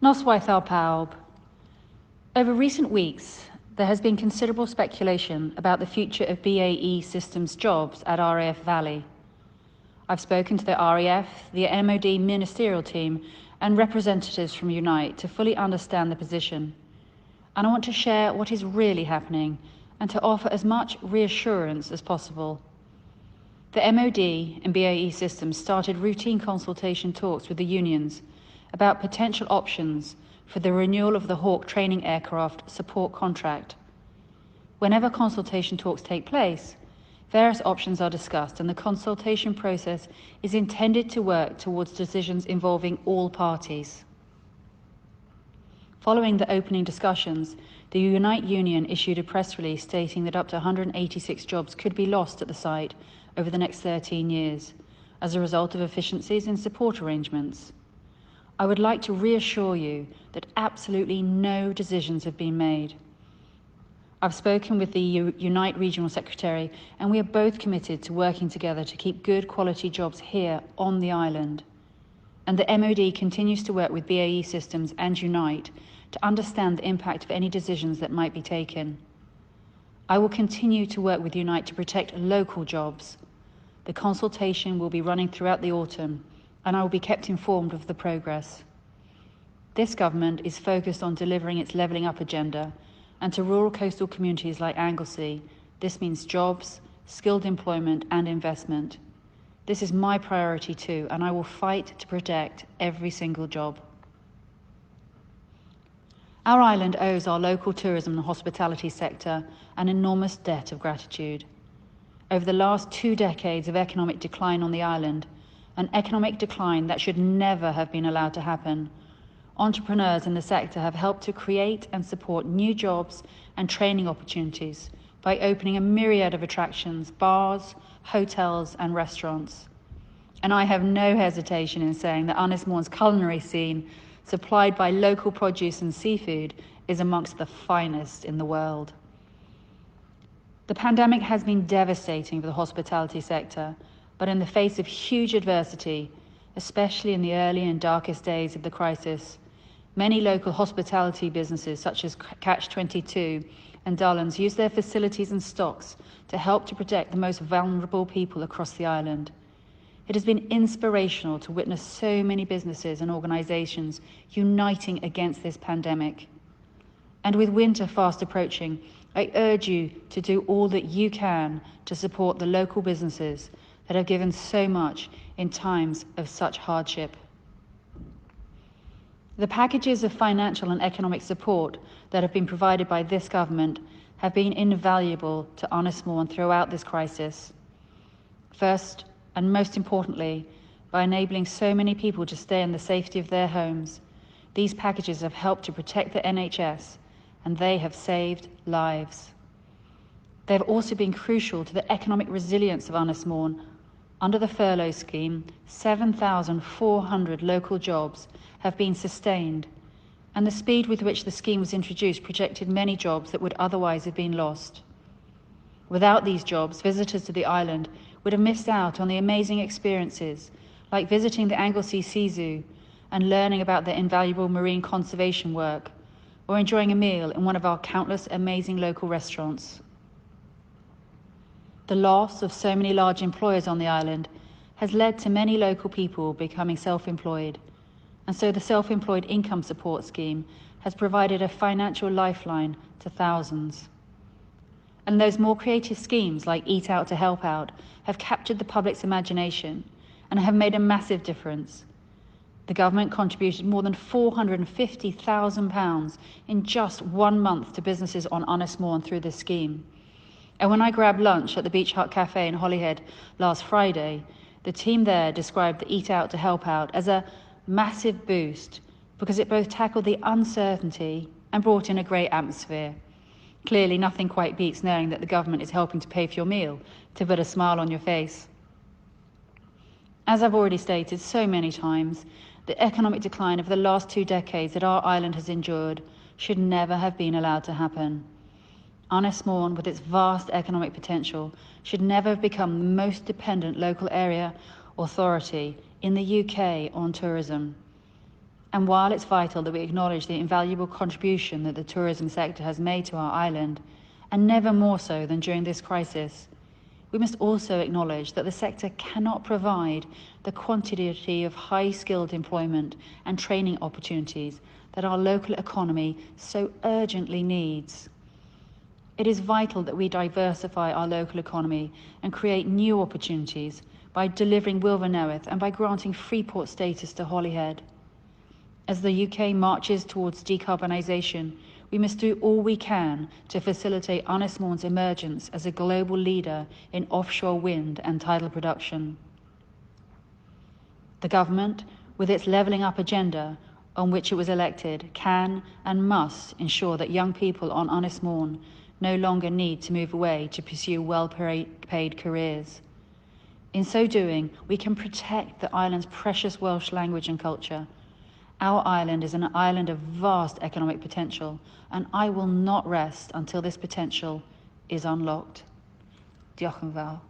Noswaith al Pawb. Over recent weeks, there has been considerable speculation about the future of BAE Systems jobs at RAF Valley. I've spoken to the RAF, the MOD ministerial team, and representatives from Unite to fully understand the position. And I want to share what is really happening and to offer as much reassurance as possible. The MOD and BAE Systems started routine consultation talks with the unions about potential options for the renewal of the Hawk training aircraft support contract. Whenever consultation talks take place, various options are discussed, and the consultation process is intended to work towards decisions involving all parties. Following the opening discussions, the Unite Union issued a press release stating that up to 186 jobs could be lost at the site over the next 13 years as a result of efficiencies in support arrangements. I would like to reassure you that absolutely no decisions have been made. I've spoken with the Unite Regional Secretary, and we are both committed to working together to keep good quality jobs here on the island. And the MOD continues to work with BAE Systems and Unite to understand the impact of any decisions that might be taken. I will continue to work with Unite to protect local jobs. The consultation will be running throughout the autumn, and I will be kept informed of the progress. This government is focused on delivering its levelling up agenda, and to rural coastal communities like Anglesey, this means jobs, skilled employment and investment. This is my priority too, and I will fight to protect every single job. Our island owes our local tourism and hospitality sector an enormous debt of gratitude. Over the last 2 decades of economic decline on the island, an economic decline that should never have been allowed to happen, entrepreneurs in the sector have helped to create and support new jobs and training opportunities by opening a myriad of attractions, bars, hotels and restaurants. And I have no hesitation in saying that Ynys Morn's culinary scene, supplied by local produce and seafood, is amongst the finest in the world. The pandemic has been devastating for the hospitality sector, but in the face of huge adversity, especially in the early and darkest days of the crisis, many local hospitality businesses such as Catch-22 and Dullens use their facilities and stocks to help to protect the most vulnerable people across the island. It has been inspirational to witness so many businesses and organisations uniting against this pandemic. And with winter fast approaching, I urge you to do all that you can to support the local businesses that have given so much in times of such hardship. The packages of financial and economic support that have been provided by this government have been invaluable to Ynys Morn throughout this crisis. First, and most importantly, by enabling so many people to stay in the safety of their homes, these packages have helped to protect the NHS, and they have saved lives. They have also been crucial to the economic resilience of Ynys Morn. Under the furlough scheme, 7,400 local jobs have been sustained, and the speed with which the scheme was introduced protected many jobs that would otherwise have been lost. Without these jobs, visitors to the island would have missed out on the amazing experiences, like visiting the Anglesey Sea Zoo and learning about their invaluable marine conservation work, or enjoying a meal in one of our countless amazing local restaurants. The loss of so many large employers on the island has led to many local people becoming self-employed, and so the Self-Employed Income Support Scheme has provided a financial lifeline to thousands. And those more creative schemes like Eat Out to Help Out have captured the public's imagination and have made a massive difference. The government contributed more than £450,000 in just 1 month to businesses on Ynys Morn through this scheme. And when I grabbed lunch at the Beach Hut Cafe in Holyhead last Friday, the team there described the Eat Out to Help Out as a massive boost because it both tackled the uncertainty and brought in a great atmosphere. Clearly, nothing quite beats knowing that the government is helping to pay for your meal, to put a smile on your face. As I've already stated so many times, the economic decline of the last 2 decades that our island has endured should never have been allowed to happen. Ynys Morn, with its vast economic potential, should never have become the most dependent local area authority in the UK on tourism. And while it's vital that we acknowledge the invaluable contribution that the tourism sector has made to our island, and never more so than during this crisis, we must also acknowledge that the sector cannot provide the quantity of high-skilled employment and training opportunities that our local economy so urgently needs. It is vital that we diversify our local economy and create new opportunities by delivering Wilfa Newydd and by granting Freeport status to Holyhead. As the UK marches towards decarbonisation, we must do all we can to facilitate Ynys Morn's emergence as a global leader in offshore wind and tidal production. The government, with its levelling up agenda on which it was elected, can and must ensure that young people on Ynys Morn no longer need to move away to pursue well-paid careers. In so doing, we can protect the island's precious Welsh language and culture. Our island is an island of vast economic potential, and I will not rest until this potential is unlocked. Diolch yn fawr.